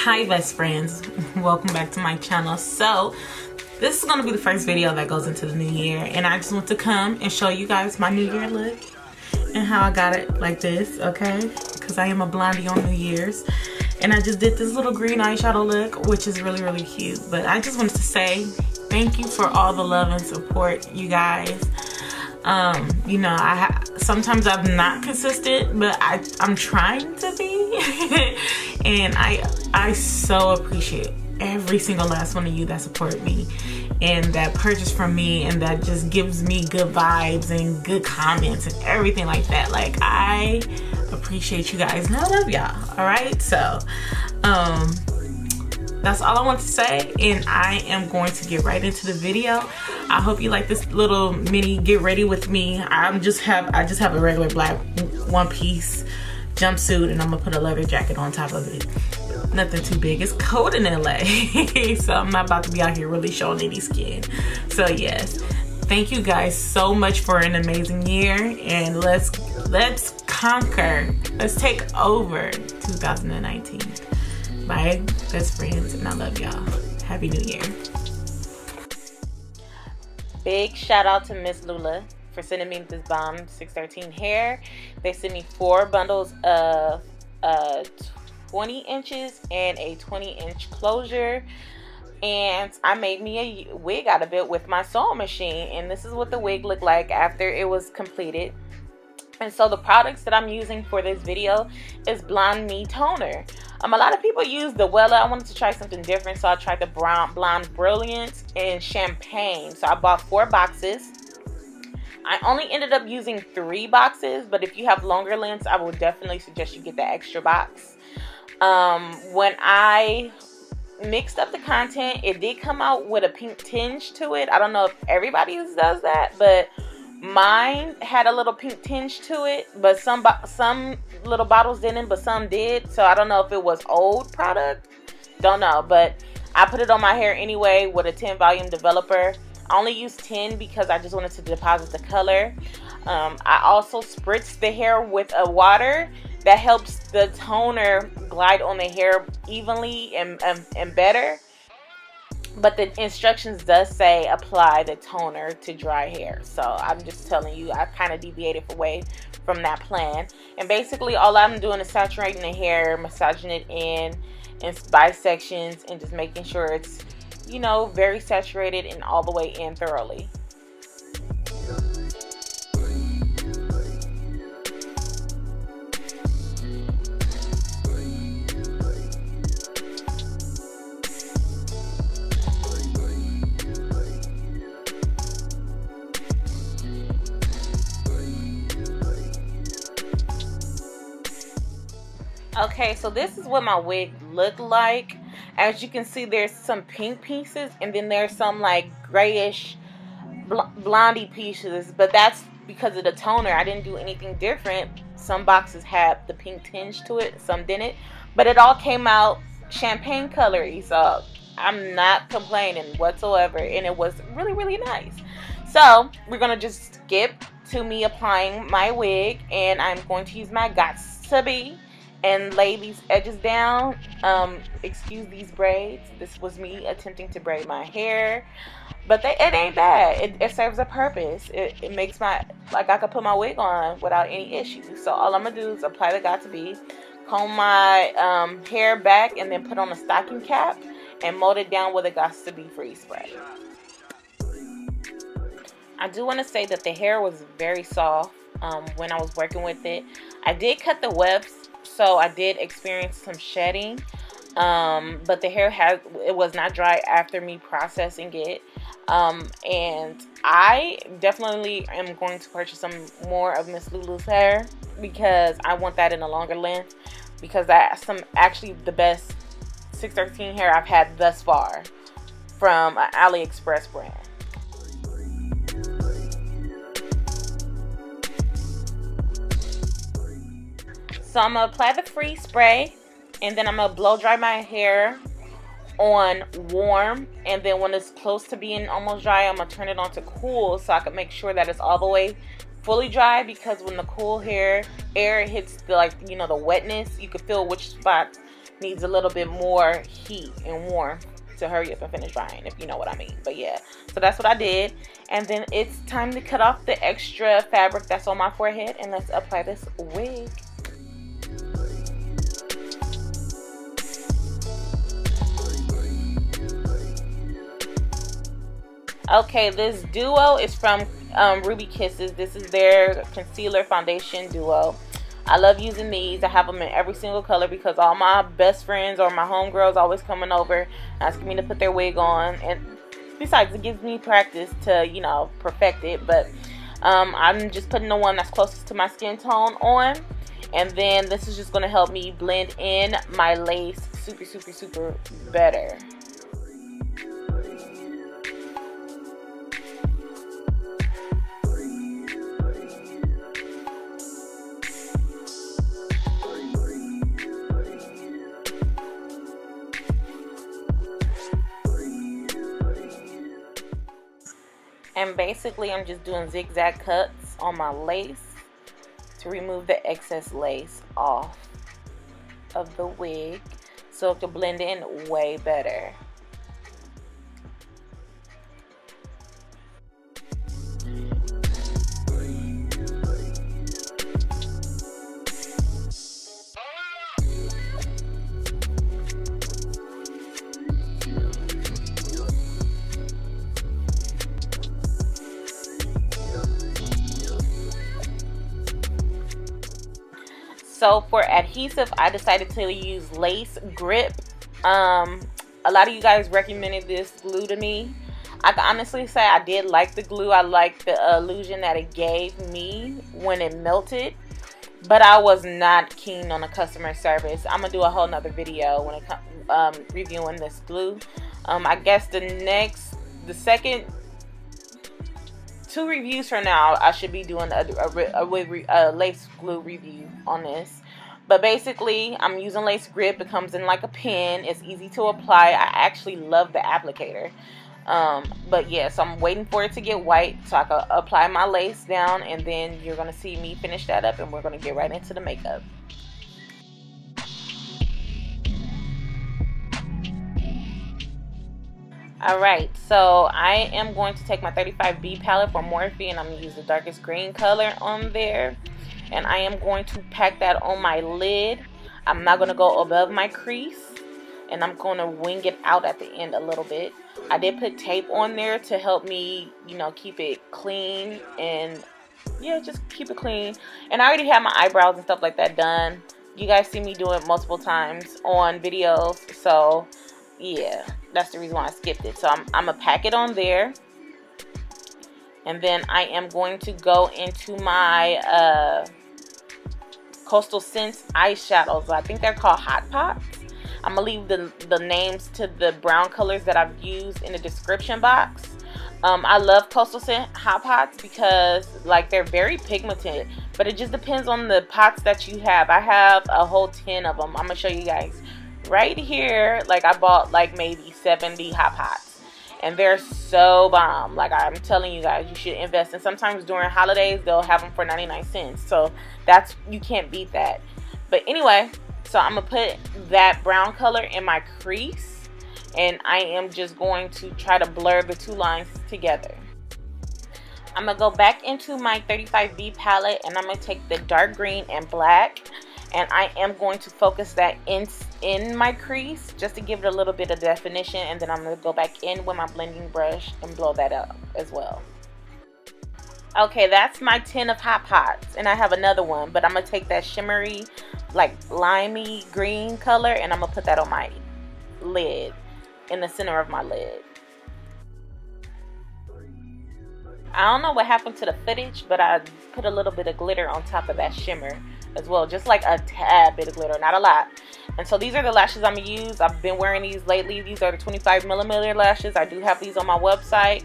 Hi best friends, welcome back to my channel. So this is going to be the first video that goes into the new year, and I just want to come and show you guys my new year look and how I got it like this, okay? Because I am a blondie on New Year's, and I just did this little green eyeshadow look, which is really cute. But I just wanted to say thank you for all the love and support, you guys. You know, sometimes I'm not consistent, but I'm trying to be. And I so appreciate every single last one of you that support me and that purchase from me and that just gives me good vibes and good comments and everything like that. Like, I appreciate you guys and I love y'all. All right, so that's all I want to say, and I am going to get right into the video. I hope you like this little mini get ready with me. I just have a regular black one-piece jumpsuit, and I'm gonna put a leather jacket on top of it. Nothing too big. It's cold in LA, so I'm not about to be out here really showing any skin. So yes, thank you guys so much for an amazing year, and let's conquer. Let's take over 2019. Bye, best friends, and I love y'all. Happy New Year. Big shout out to Mslula for sending me this bomb 613 hair. They sent me 4 bundles of 20 inches and a 20-inch closure, and I made me a wig out of it with my sewing machine, and this is what the wig looked like after it was completed. And so the products that I'm using for this video is Blond Me Toner. A lot of people use the Wella. I wanted to try something different, so I tried the Blond Brilliance and Champagne. So I bought 4 boxes. I only ended up using 3 boxes, but if you have longer lengths, I would definitely suggest you get the extra box. When I mixed up the content, it did come out with a pink tinge to it. I don't know if everybody does that, but mine had a little pink tinge to it, but some little bottles didn't, but some did. So I don't know if it was old product, don't know, but I put it on my hair anyway with a 10 volume developer. I only used 10 because I just wanted to deposit the color. I also spritzed the hair with a water that helps the toner glide on the hair evenly and better. But the instructions does say apply the toner to dry hair. So I'm just telling you, I kind of deviated away from that plan. And basically all I'm doing is saturating the hair, massaging it in by sections, and just making sure it's, you know, very saturated and all the way in thoroughly. Okay, so this is what my wig looked like. As you can see, there's some pink pieces, and then there's some like grayish blondie pieces, but that's because of the toner. I didn't do anything different. Some boxes had the pink tinge to it, some didn't, but it all came out champagne colory, so I'm not complaining whatsoever, and it was really nice. So we're gonna just skip to me applying my wig, and I'm going to use my Gots to Be and lay these edges down. Excuse these braids. This was me attempting to braid my hair, but it ain't bad. It serves a purpose. It makes my, like, I could put my wig on without any issues. So all I'm gonna do is apply the Got to Be, comb my hair back, and then put on a stocking cap and mold it down with a Got to Be free spray. I do want to say that the hair was very soft when I was working with it. I did cut the wefts, so I did experience some shedding, but the hair was not dry after me processing it. And I definitely am going to purchase some more of Mslula's hair because I want that in a longer length, because that's actually the best 613 hair I've had thus far from an AliExpress brand. So I'm going to apply the free spray, and then I'm going to blow dry my hair on warm, and then when it's close to being almost dry, I'm going to turn it on to cool so I can make sure that it's all the way fully dry, because when the cool air hits the, like, you know, the wetness, you can feel which spots needs a little bit more heat and warmth to hurry up and finish drying, if you know what I mean. But yeah, so that's what I did. And then it's time to cut off the extra fabric that's on my forehead, and let's apply this wig. Okay, this duo is from Ruby Kisses. This is their concealer foundation duo. I love using these. I have them in every single color because all my best friends or my homegirls always coming over asking me to put their wig on. And besides, it gives me practice to, you know, perfect it. But I'm just putting the one that's closest to my skin tone on. And then this is just going to help me blend in my lace super better. And basically I'm just doing zigzag cuts on my lace to remove the excess lace off of the wig so it can blend in way better. So for adhesive, I decided to use Lace Grip. A lot of you guys recommended this glue to me. I can honestly say I did like the glue. I liked the illusion that it gave me when it melted. But I was not keen on the customer service. I'm going to do a whole nother video when it comes reviewing this glue. I guess the second 2 reviews from now, I should be doing a lace glue review on this. But basically, I'm using Lace Grip. It comes in like a pen. It's easy to apply. I actually love the applicator. But yeah, so I'm waiting for it to get white so I can apply my lace down, and then you're going to see me finish that up, and we're going to get right into the makeup. Alright, so I am going to take my 35B palette from Morphe, and I'm going to use the darkest green color on there. And I am going to pack that on my lid. I'm not going to go above my crease, and I'm going to wing it out at the end a little bit. I did put tape on there to help me, you know, keep it clean, and yeah, just keep it clean. And I already have my eyebrows and stuff like that done. You guys see me do it multiple times on videos, so yeah, that's the reason why I skipped it. So I'm gonna pack it on there, and then I am going to go into my Coastal Scents eyeshadows. I think they're called Hot Pots. I'm gonna leave the names to the brown colors that I've used in the description box. I love Coastal Scent Hot Pots because like they're very pigmented, but it just depends on the pots that you have. I have a whole 10 of them. I'm gonna show you guys right here. Like I bought like maybe 70 hot pots, and they're so bomb. Like I'm telling you guys, you should invest. And sometimes during holidays they'll have them for 99 cents, so that's, you can't beat that. But anyway, so I'm gonna put that brown color in my crease, and I am just going to try to blur the 2 lines together. I'm gonna go back into my 35B palette, and I'm gonna take the dark green and black, and I am going to focus that in my crease just to give it a little bit of definition, and then I'm going to go back in with my blending brush and blow that up as well. Okay, that's my 10 of Hot Pots, and I have another one, but I'm going to take that shimmery, like limey green color, and I'm going to put that on my lid, in the center of my lid. I don't know what happened to the footage, but I put a little bit of glitter on top of that shimmer as well, just like a tad bit of glitter, not a lot. And so these are the lashes I'm gonna use. I've been wearing these lately. These are the 25mm lashes. I do have these on my website.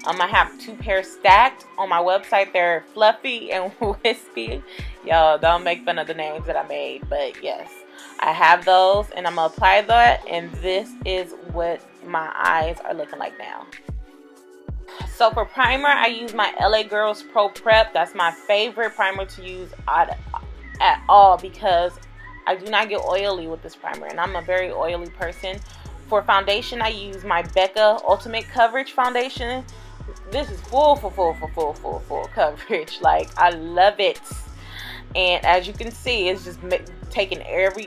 I have 2 pairs stacked on my website. They're fluffy and wispy. Y'all don't make fun of the names that I made, but yes, I have those, and I'm gonna apply that, and this is what my eyes are looking like now. So for primer, I use my LA Girls Pro Prep. That's my favorite primer to use at all, because I do not get oily with this primer, and I'm a very oily person. For foundation, I use my Becca Ultimate Coverage Foundation. This is full coverage. Like, I love it. And as you can see, it's just taking every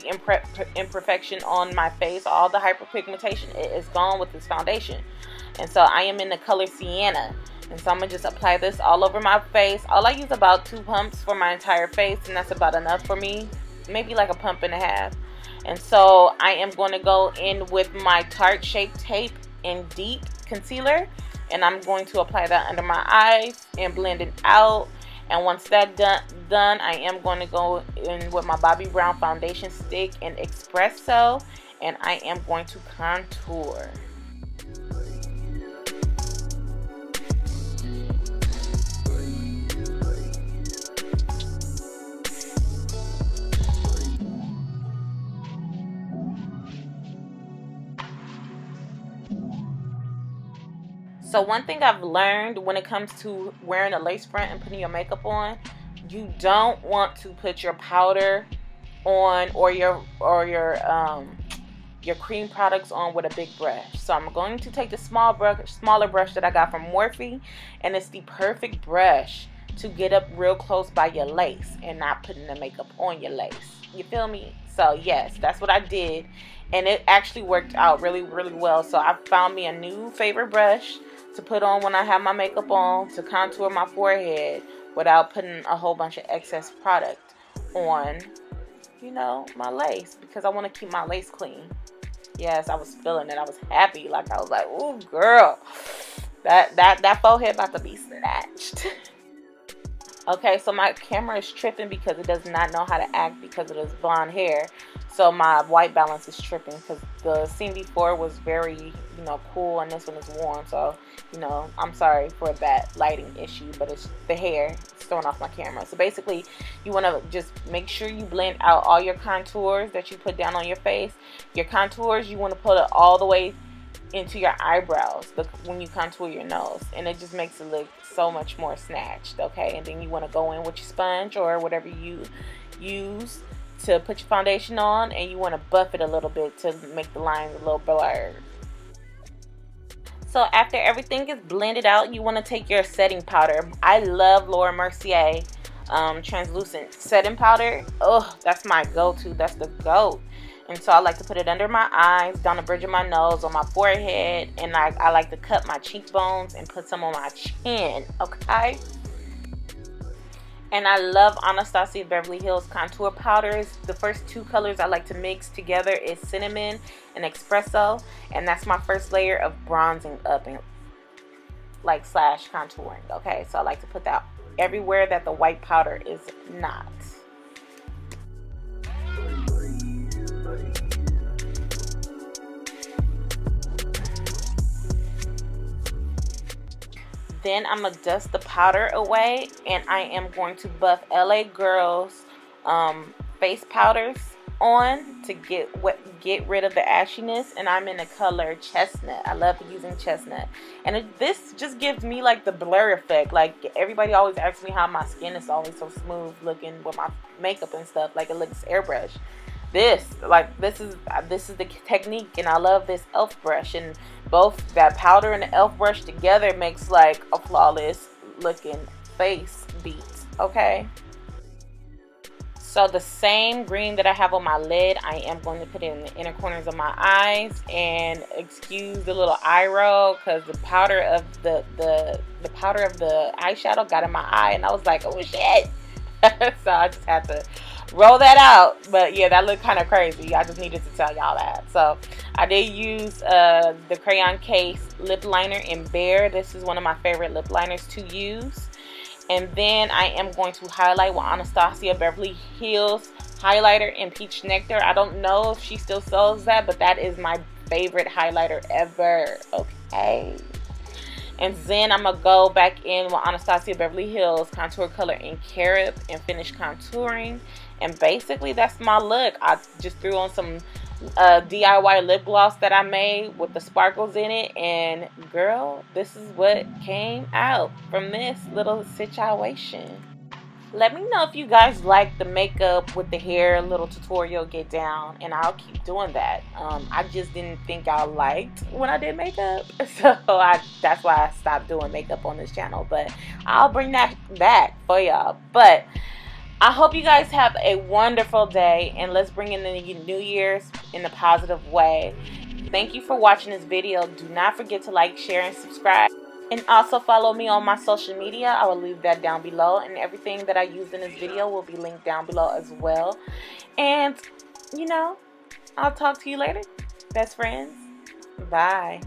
imperfection on my face. All the hyperpigmentation is gone with this foundation. And so I am in the color Sienna. And so I'm going to just apply this all over my face. I'll use about 2 pumps for my entire face, and that's about enough for me. Maybe like a pump and a half. And so I am going to go in with my Tarte Shape Tape in Deep Concealer. And I'm going to apply that under my eyes and blend it out. And once that's done, I am going to go in with my Bobbi Brown foundation stick in Espresso. And I am going to contour. So one thing I've learned when it comes to wearing a lace front and putting your makeup on, you don't want to put your powder on or your cream products on with a big brush. So I'm going to take the smaller brush that I got from Morphe, and it's the perfect brush to get up real close by your lace and not putting the makeup on your lace. You feel me? So yes, that's what I did, and it actually worked out really, really well. So I found me a new favorite brush to put on when I have my makeup on, to contour my forehead without putting a whole bunch of excess product on, you know, my lace, because I want to keep my lace clean. Yes, I was feeling it. I was happy. Like, I was like, ooh, girl, that forehead about to be snatched. Okay, so my camera is tripping because it does not know how to act because of this blonde hair. So my white balance is tripping because the scene before was very, you know, cool, and this one is warm. So, you know, I'm sorry for that lighting issue, but it's the hair. It's throwing off my camera. So basically, you want to just make sure you blend out all your contours that you put down on your face. Your contours, you want to put it all the way into your eyebrows when you contour your nose, and it just makes it look so much more snatched. Okay, and then you want to go in with your sponge or whatever you use to put your foundation on, and you want to buff it a little bit to make the lines a little blurred. So after everything is blended out, you want to take your setting powder. I love Laura Mercier translucent setting powder. Oh, that's my go-to. That's the GOAT. And so I like to put it under my eyes, down the bridge of my nose, on my forehead, and I like to cut my cheekbones and put some on my chin, okay? And I love Anastasia Beverly Hills contour powders. The first 2 colors I like to mix together is Cinnamon and Espresso, and that's my first layer of bronzing up and like slash contouring, okay? So I like to put that everywhere that the white powder is not. Then I'm going to dust the powder away, and I am going to buff LA Girls face powders on to get rid of the ashiness, and I'm in the color Chestnut. I love using Chestnut, and this just gives me like the blur effect. Like, everybody always asks me how my skin is always so smooth looking with my makeup and stuff, like it looks airbrushed. This is the technique, and I love this e.l.f. brush, and both that powder and the e.l.f. brush together makes like a flawless looking face beat, okay? So the same green that I have on my lid, I am going to put it in the inner corners of my eyes, and excuse the little eye roll because the powder of the powder of the eyeshadow got in my eye, and I was like, oh shit. So I just had to roll that out. But yeah, that looked kind of crazy. I just needed to tell y'all that. So I did use the Crayon Case lip liner in Bare. This is one of my favorite lip liners to use. And then I am going to highlight with Anastasia Beverly Hills highlighter in Peach Nectar. I don't know if she still sells that, but that is my favorite highlighter ever, okay? And then I'm going to go back in with Anastasia Beverly Hills contour color in Carib and finish contouring. And basically that's my look. I just threw on some DIY lip gloss that I made with the sparkles in it, and girl, this is what came out from this little situation. Let me know if you guys like the makeup with the hair little tutorial get down, and I'll keep doing that. I just didn't think I liked when I did makeup, so that's why I stopped doing makeup on this channel. But I'll bring that back for y'all. But I hope you guys have a wonderful day, and let's bring in the New Year's in a positive way. Thank you for watching this video. Do not forget to like, share, and subscribe. And also follow me on my social media. I will leave that down below. And everything that I used in this video will be linked down below as well. And, you know, I'll talk to you later. Best friends. Bye.